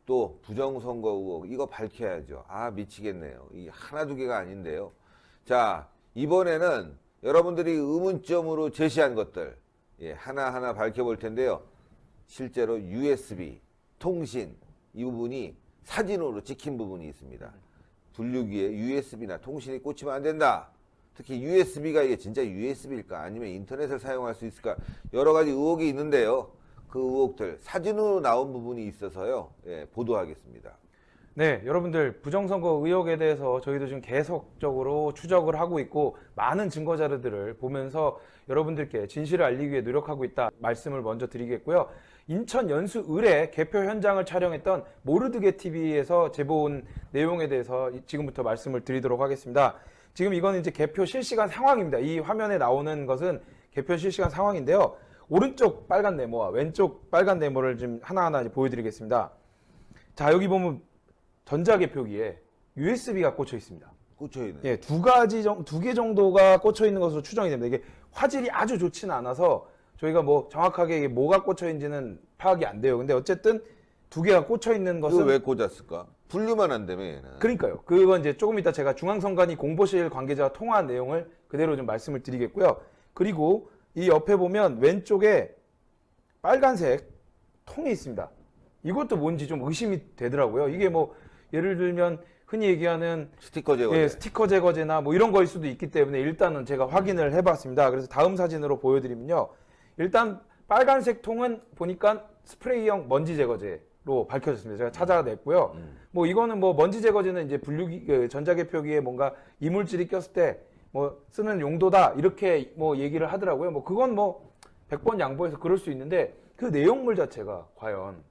또 부정선거 의혹 이거 밝혀야죠. 아 미치겠네요. 이 하나 두 개가 아닌데요. 자 이번에는 여러분들이 의문점으로 제시한 것들 하나하나 밝혀볼 텐데요. 실제로 USB 통신 이 부분이 사진으로 찍힌 부분이 있습니다. 분류기에 USB나 통신이 꽂히면 안 된다. 특히 USB가 이게 진짜 USB일까 아니면 인터넷을 사용할 수 있을까 여러 가지 의혹이 있는데요. 그 의혹들 사진으로 나온 부분이 있어서요. 보도하겠습니다. 네, 여러분들 부정선거 의혹에 대해서 저희도 지금 계속적으로 추적을 하고 있고 많은 증거 자료들을 보면서 여러분들께 진실을 알리기 위해 노력하고 있다 말씀을 먼저 드리겠고요. 인천 연수 의뢰 개표 현장을 촬영했던 모르드게 TV에서 제보온 내용에 대해서 지금부터 말씀을 드리도록 하겠습니다. 지금 이거는 이제 개표 실시간 상황입니다. 이 화면에 나오는 것은 개표 실시간 상황인데요. 오른쪽 빨간 네모와 왼쪽 빨간 네모를 지금 하나하나 보여드리겠습니다. 자, 여기 보면 전자개표기에 USB가 꽂혀 있습니다. 꽂혀 있네. 예, 두 개 정도가 꽂혀 있는 것으로 추정이 됩니다. 이게 화질이 아주 좋지는 않아서 저희가 뭐 정확하게 이게 뭐가 꽂혀 있는지는 파악이 안 돼요. 근데 어쨌든 두 개가 꽂혀 있는 것은 그거 왜 꽂았을까? 분류만 한다며 얘는. 그러니까요. 그건 이제 조금 이따 제가 중앙선관위 공보실 관계자와 통화한 내용을 그대로 좀 말씀을 드리겠고요. 그리고 이 옆에 보면 왼쪽에 빨간색 통이 있습니다. 이것도 뭔지 좀 의심이 되더라고요. 이게 뭐 예를 들면 흔히 얘기하는 스티커 제거제. 스티커 제거제나 뭐 이런 거일 수도 있기 때문에 일단은 제가 확인을 해봤습니다. 그래서 다음 사진으로 보여드리면요. 일단 빨간색 통은 보니까 스프레이형 먼지 제거제로 밝혀졌습니다. 제가 찾아냈고요. 뭐 이거는 뭐 먼지 제거제는 이제 분류기 전자개표기에 뭔가 이물질이 꼈을 때 뭐 쓰는 용도다 이렇게 뭐 얘기를 하더라고요. 뭐 그건 뭐 100번 양보해서 그럴 수 있는데 그 내용물 자체가 과연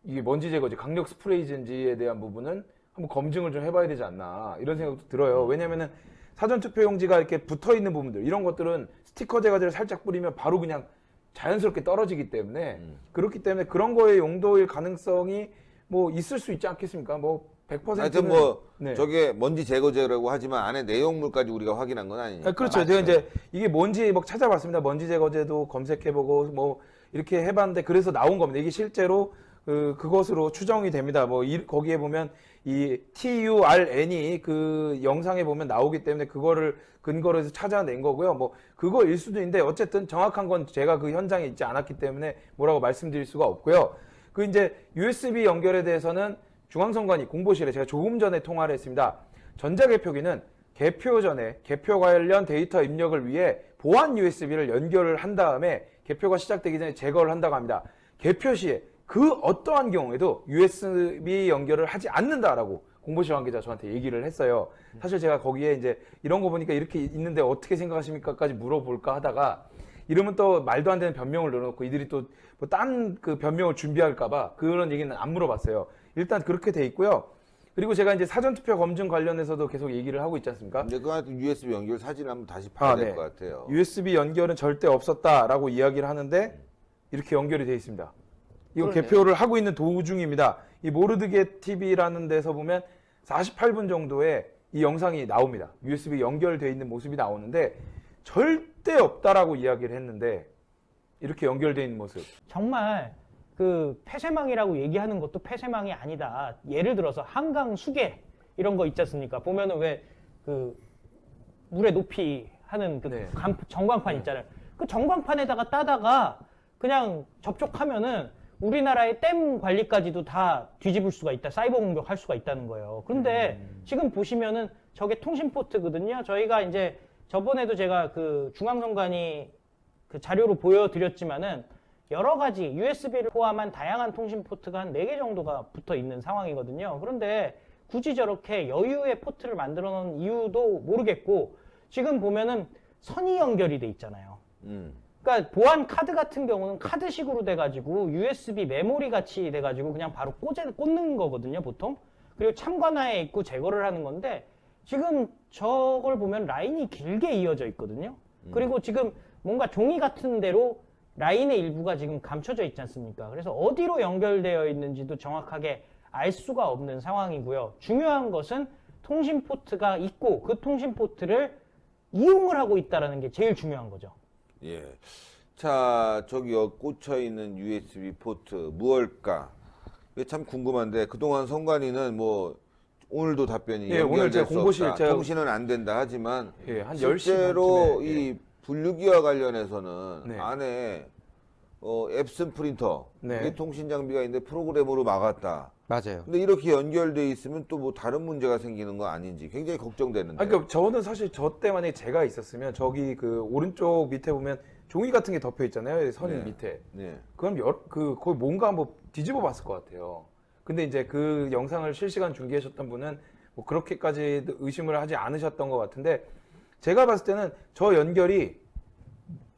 이게 먼지 제거제, 강력 스프레이인지에 대한 부분은 한번 검증을 좀 해봐야 되지 않나 이런 생각도 들어요. 왜냐면은 사전투표용지가 이렇게 붙어 있는 부분들 이런 것들은 스티커 제거제를 살짝 뿌리면 바로 그냥 자연스럽게 떨어지기 때문에 그렇기 때문에 그런 거의 용도일 가능성이 뭐 있을 수 있지 않겠습니까? 뭐 100%는 하여튼 뭐 네. 저게 먼지 제거제라고 하지만 안에 내용물까지 우리가 확인한 건 아니니까. 그렇죠. 제가 이제 이게 뭔지 막 찾아봤습니다. 먼지 제거제도 검색해보고 뭐 이렇게 해봤는데 그래서 나온 겁니다. 이게 실제로 그것으로 추정이 됩니다. 뭐 거기에 보면 이 TURN이 그 영상에 보면 나오기 때문에 그거를 근거로 해서 찾아낸 거고요. 뭐 그거일 수도 있는데 어쨌든 정확한 건 제가 그 현장에 있지 않았기 때문에 뭐라고 말씀드릴 수가 없고요. 그 이제 USB 연결에 대해서는 중앙선관위 공보실에 제가 조금 전에 통화를 했습니다. 전자개표기는 개표 전에 개표 관련 데이터 입력을 위해 보안 USB를 연결을 한 다음에 개표가 시작되기 전에 제거를 한다고 합니다. 개표 시에 그 어떠한 경우에도 USB 연결을 하지 않는다라고 공보실 관계자 저한테 얘기를 했어요. 사실 제가 거기에 이제 이런 거 보니까 이렇게 있는데 어떻게 생각하십니까?까지 물어볼까 하다가 이러면 또 말도 안 되는 변명을 넣어놓고 이들이 또 뭐 딴 그 변명을 준비할까봐 그런 얘기는 안 물어봤어요. 일단 그렇게 돼 있고요. 그리고 제가 이제 사전투표 검증 관련해서도 계속 얘기를 하고 있지 않습니까? 근데 그 USB 연결 사진 한번 다시 봐야 될 것 같아요. USB 연결은 절대 없었다라고 이야기를 하는데 이렇게 연결이 돼 있습니다. 이거 그러네요. 개표를 하고 있는 도중입니다. 이 모르드게 TV라는 데서 보면 48분 정도의 이 영상이 나옵니다. USB 연결되어 있는 모습이 나오는데 절대 없다라고 이야기를 했는데 이렇게 연결되어 있는 모습. 정말 그 폐쇄망이라고 얘기하는 것도 폐쇄망이 아니다. 예를 들어서 한강 수계 이런 거 있지 않습니까? 보면은 왜 그 물의 높이 하는 그 네. 전광판 있잖아요. 그 전광판에다가 따다가 그냥 접촉하면은 우리나라의 댐 관리까지도 다 뒤집을 수가 있다. 사이버 공격할 수가 있다는 거예요. 그런데 지금 보시면은 저게 통신 포트거든요. 저희가 이제 저번에도 제가 그 중앙선관위 그 자료로 보여드렸지만은 여러 가지 USB를 포함한 다양한 통신 포트가 한 4개 정도가 붙어 있는 상황이거든요. 그런데 굳이 저렇게 여유의 포트를 만들어 놓은 이유도 모르겠고 지금 보면은 선이 연결이 돼 있잖아요. 그러니까 보안 카드 같은 경우는 카드식으로 돼가지고 USB 메모리 같이 돼가지고 그냥 바로 꽂는 거거든요, 보통. 그리고 참관화에 있고 제거를 하는 건데 지금 저걸 보면 라인이 길게 이어져 있거든요. 그리고 지금 뭔가 종이 같은 대로 라인의 일부가 지금 감춰져 있지 않습니까? 그래서 어디로 연결되어 있는지도 정확하게 알 수가 없는 상황이고요. 중요한 것은 통신 포트가 있고 그 통신 포트를 이용을 하고 있다는 게 제일 중요한 거죠. 예. 자, 저기 꽂혀 있는 USB 포트 무엇일까? 이게 참 궁금한데 그동안 성관이는 뭐 오늘도 답변이 예, 오늘 제가 연결될 수 공보실 없다. 제가- 통신은 안 된다 하지만 예, 한 10시 실제로 반쯤에, 이 분류기와 관련해서는 네. 안에 앱슨 프린터 네. 이게 통신 장비가 있는데 프로그램으로 막았다. 맞아요. 근데 이렇게 연결돼 있으면 또 뭐 다른 문제가 생기는 거 아닌지 굉장히 걱정되는데. 아니, 그러니까 저는 사실 저 때 만약에 제가 있었으면 저기 그 오른쪽 밑에 보면 종이 같은 게 덮여 있잖아요. 선 네. 밑에. 네. 그럼 거의 뭔가 한번 뒤집어 봤을 것 같아요. 근데 이제 그 영상을 실시간 중계하셨던 분은 뭐 그렇게까지 의심을 하지 않으셨던 것 같은데 제가 봤을 때는 저 연결이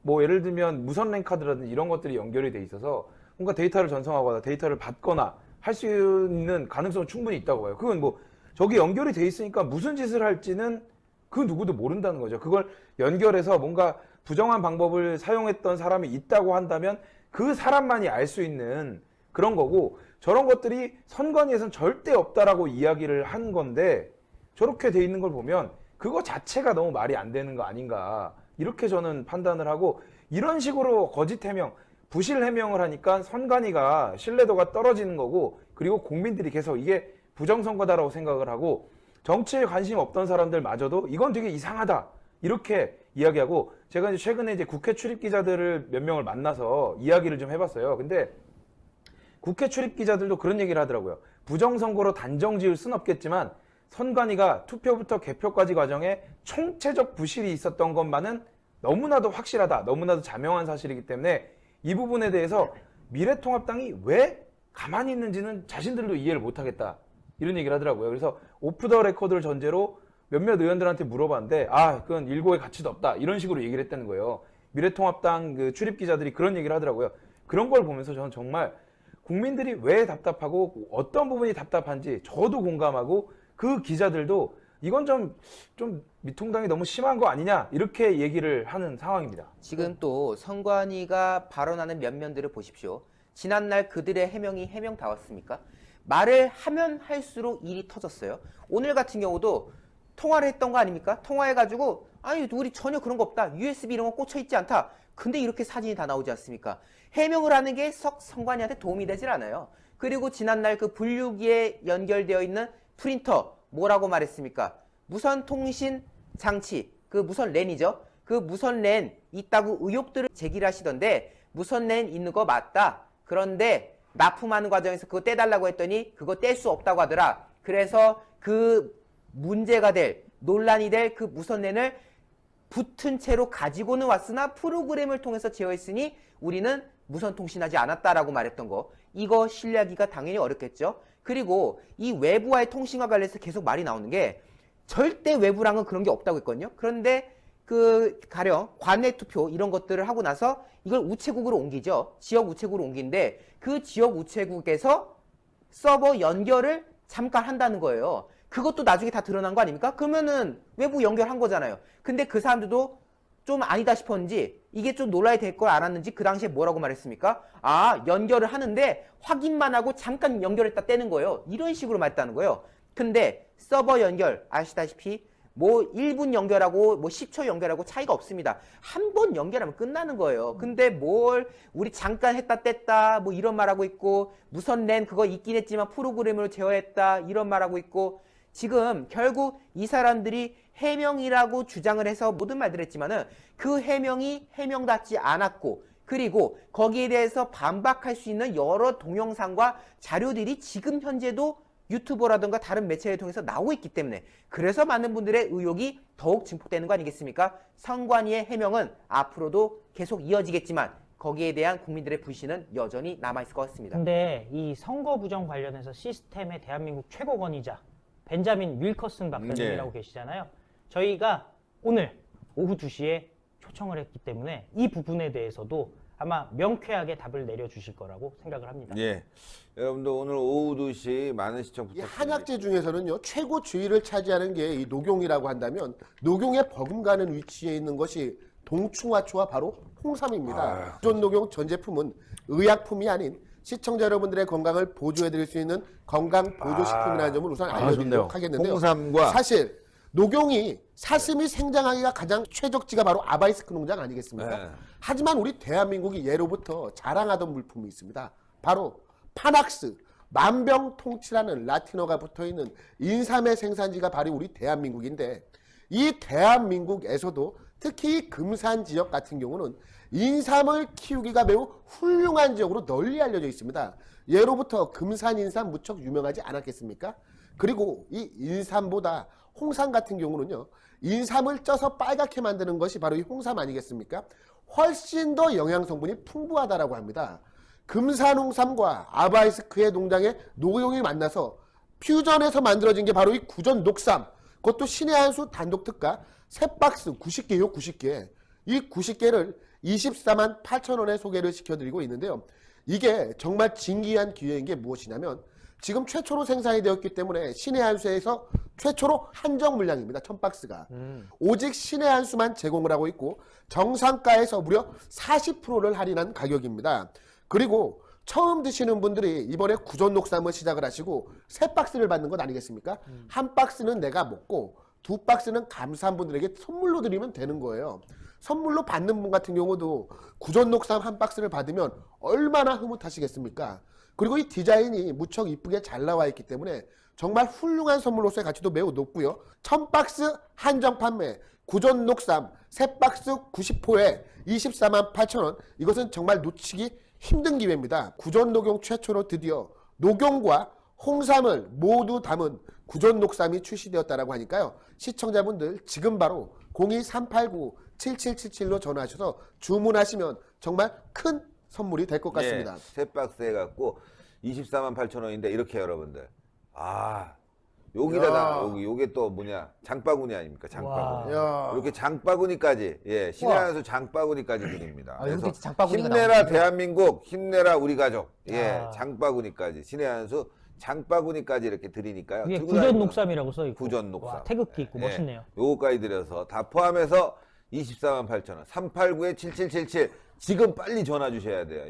뭐 예를 들면 무선 랜 카드라든지 이런 것들이 연결이 돼 있어서 뭔가 데이터를 전송하거나 데이터를 받거나 할 수 있는 가능성은 충분히 있다고 봐요. 그건 뭐 저기 연결이 돼 있으니까 무슨 짓을 할지는 그 누구도 모른다는 거죠. 그걸 연결해서 뭔가 부정한 방법을 사용했던 사람이 있다고 한다면 그 사람만이 알 수 있는 그런 거고 저런 것들이 선관위에서는 절대 없다라고 이야기를 한 건데 저렇게 돼 있는 걸 보면 그거 자체가 너무 말이 안 되는 거 아닌가 이렇게 저는 판단을 하고 이런 식으로 거짓 해명, 부실 해명을 하니까 선관위가 신뢰도가 떨어지는 거고 그리고 국민들이 계속 이게 부정선거다라고 생각을 하고 정치에 관심 없던 사람들마저도 이건 되게 이상하다 이렇게 이야기하고 제가 이제 최근에 이제 국회 출입 기자들을 몇 명을 만나서 이야기를 좀 해봤어요. 근데 국회 출입 기자들도 그런 얘기를 하더라고요. 부정선거로 단정 지을 순 없겠지만 선관위가 투표부터 개표까지 과정에 총체적 부실이 있었던 것만은 너무나도 확실하다. 너무나도 자명한 사실이기 때문에 이 부분에 대해서 미래통합당이 왜 가만히 있는지는 자신들도 이해를 못하겠다. 이런 얘기를 하더라고요. 그래서 오프 더 레코드를 전제로 몇몇 의원들한테 물어봤는데 그건 일고의 가치도 없다. 이런 식으로 얘기를 했다는 거예요. 미래통합당 그 출입 기자들이 그런 얘기를 하더라고요. 그런 걸 보면서 저는 정말 국민들이 왜 답답하고 어떤 부분이 답답한지 저도 공감하고 그 기자들도 이건 좀 미통당이 너무 심한 거 아니냐 이렇게 얘기를 하는 상황입니다. 지금 또 선관위가 발언하는 면면들을 보십시오. 지난날 그들의 해명이 해명다웠습니까? 말을 하면 할수록 일이 터졌어요. 오늘 같은 경우도 통화를 했던 거 아닙니까? 통화해가지고 아니 우리 전혀 그런 거 없다. USB 이런 거 꽂혀 있지 않다. 근데 이렇게 사진이 다 나오지 않습니까? 해명을 하는 게 썩 선관위한테 도움이 되질 않아요. 그리고 지난날 그 분류기에 연결되어 있는 프린터 뭐라고 말했습니까? 무선 통신 장치, 그 무선 랜이죠. 그 무선 랜 있다고 의혹들을 제기를 하시던데 무선 랜 있는 거 맞다. 그런데 납품하는 과정에서 그거 떼달라고 했더니 그거 뗄 수 없다고 하더라. 그래서 그 문제가 될 논란이 될 그 무선 랜을 붙은 채로 가지고는 왔으나 프로그램을 통해서 제어했으니 우리는 무선 통신하지 않았다라고 말했던 거. 이거 신뢰하기가 당연히 어렵겠죠. 그리고 이 외부와의 통신과 관련해서 계속 말이 나오는 게 절대 외부랑은 그런 게 없다고 했거든요. 그런데 그 가령 관내 투표 이런 것들을 하고 나서 이걸 우체국으로 옮기죠. 지역 우체국으로 옮기는데 그 지역 우체국에서 서버 연결을 잠깐 한다는 거예요. 그것도 나중에 다 드러난 거 아닙니까? 그러면은 외부 연결한 거잖아요. 근데 그 사람들도 좀 아니다 싶었는지 이게 좀 논란이 될 걸 알았는지 그 당시에 뭐라고 말했습니까? 연결을 하는데 확인만 하고 잠깐 연결했다 떼는 거예요. 이런 식으로 말했다는 거예요. 근데 서버 연결 아시다시피 뭐 1분 연결하고 뭐 10초 연결하고 차이가 없습니다. 한 번 연결하면 끝나는 거예요. 근데 뭘 우리 잠깐 했다 뗐다 뭐 이런 말하고 있고 무선 랜 그거 있긴 했지만 프로그램으로 제어했다 이런 말하고 있고 지금 결국 이 사람들이 해명이라고 주장을 해서 모든 말들 했지만은 그 해명이 해명답지 않았고 그리고 거기에 대해서 반박할 수 있는 여러 동영상과 자료들이 지금 현재도 유튜버라든가 다른 매체를 통해서 나오고 있기 때문에 그래서 많은 분들의 의혹이 더욱 증폭되는 거 아니겠습니까? 선관위의 해명은 앞으로도 계속 이어지겠지만 거기에 대한 국민들의 불신은 여전히 남아있을 것 같습니다. 근데 이 선거 부정 관련해서 시스템의 대한민국 최고 권위자 벤자민 윌커슨 박사님이라고 계시잖아요. 저희가 오늘 오후 2시에 초청을 했기 때문에 이 부분에 대해서도 아마 명쾌하게 답을 내려주실 거라고 생각을 합니다. 예. 여러분들 오늘 오후 2시 많은 시청 이 부탁드립니다. 한약재 중에서는요 최고 지위를 차지하는 게 이 녹용이라고 한다면 녹용에 버금가는 위치에 있는 것이 동충하초와 바로 홍삼입니다. 기존 녹용 전 제품은 의약품이 아닌 시청자 여러분들의 건강을 보조해드릴 수 있는 건강 보조식품이라는 점을 우선 좋네요. 알려드리도록 하겠는데요. 홍삼과 사실 녹용이 사슴이 생장하기가 가장 최적지가 바로 아바이스크 농장 아니겠습니까? 네. 하지만 우리 대한민국이 예로부터 자랑하던 물품이 있습니다. 바로 파낙스, 만병통치라는 라틴어가 붙어있는 인삼의 생산지가 바로 우리 대한민국인데, 이 대한민국에서도 특히 이 금산 지역 같은 경우는 인삼을 키우기가 매우 훌륭한 지역으로 널리 알려져 있습니다. 예로부터 금산 인삼 무척 유명하지 않았겠습니까? 그리고 이 인삼보다 홍삼 같은 경우는요, 인삼을 쪄서 빨갛게 만드는 것이 바로 이 홍삼 아니겠습니까? 훨씬 더 영양 성분이 풍부하다라고 합니다. 금산 홍삼과 아바이스크의 농장의 노용이 만나서 퓨전해서 만들어진 게 바로 이 구전 녹삼, 그것도 신의 한 수 단독 특가 3박스 90개요, 90개. 이 90개를 24만 8천 원에 소개를 시켜드리고 있는데요. 이게 정말 진기한 기회인 게 무엇이냐면, 지금 최초로 생산이 되었기 때문에 신의 한 수에서 최초로 한정 물량입니다. 1000박스가. 오직 신의 한 수만 제공을 하고 있고, 정상가에서 무려 40%를 할인한 가격입니다. 그리고 처음 드시는 분들이 이번에 구전 녹삼을 시작을 하시고 3박스를 받는 것 아니겠습니까? 한 박스는 내가 먹고 2박스는 감사한 분들에게 선물로 드리면 되는 거예요. 선물로 받는 분 같은 경우도 구전 녹삼 한 박스를 받으면 얼마나 흐뭇하시겠습니까? 그리고 이 디자인이 무척 이쁘게 잘 나와 있기 때문에 정말 훌륭한 선물로서의 가치도 매우 높고요. 1000박스 한정 판매, 구전 녹삼 3박스 90호에 24만 8천 원. 이것은 정말 놓치기 힘든 기회입니다. 구전 녹용 최초로 드디어 녹용과 홍삼을 모두 담은 구전 녹삼이 출시되었다라고 하니까요. 시청자분들 지금 바로 02389-7777로 전화하셔서 주문하시면 정말 큰 선물이 될 것 같습니다. 예, 3박스 해갖고 24만 8천 원인데 이렇게 여러분들. 아, 여기다가 요게 또 뭐냐, 장바구니 아닙니까? 장바구니. 야. 이렇게 장바구니까지, 예, 신의 한 수 장바구니까지 드립니다. 아, 여기 그래서 장바구니가 힘내라 나오는군요. 대한민국, 힘내라 우리 가족. 예, 아. 장바구니까지, 신의 한 수 장바구니까지 이렇게 드리니까요. 이게 들고 구전 다니면 녹삼이라고 써 있고. 구전 녹삼. 와, 태극기 있고 예, 멋있네요. 요거까지 드려서 다 포함해서 24만 8천 원. 389-7777 지금 빨리 전화 주셔야 돼요.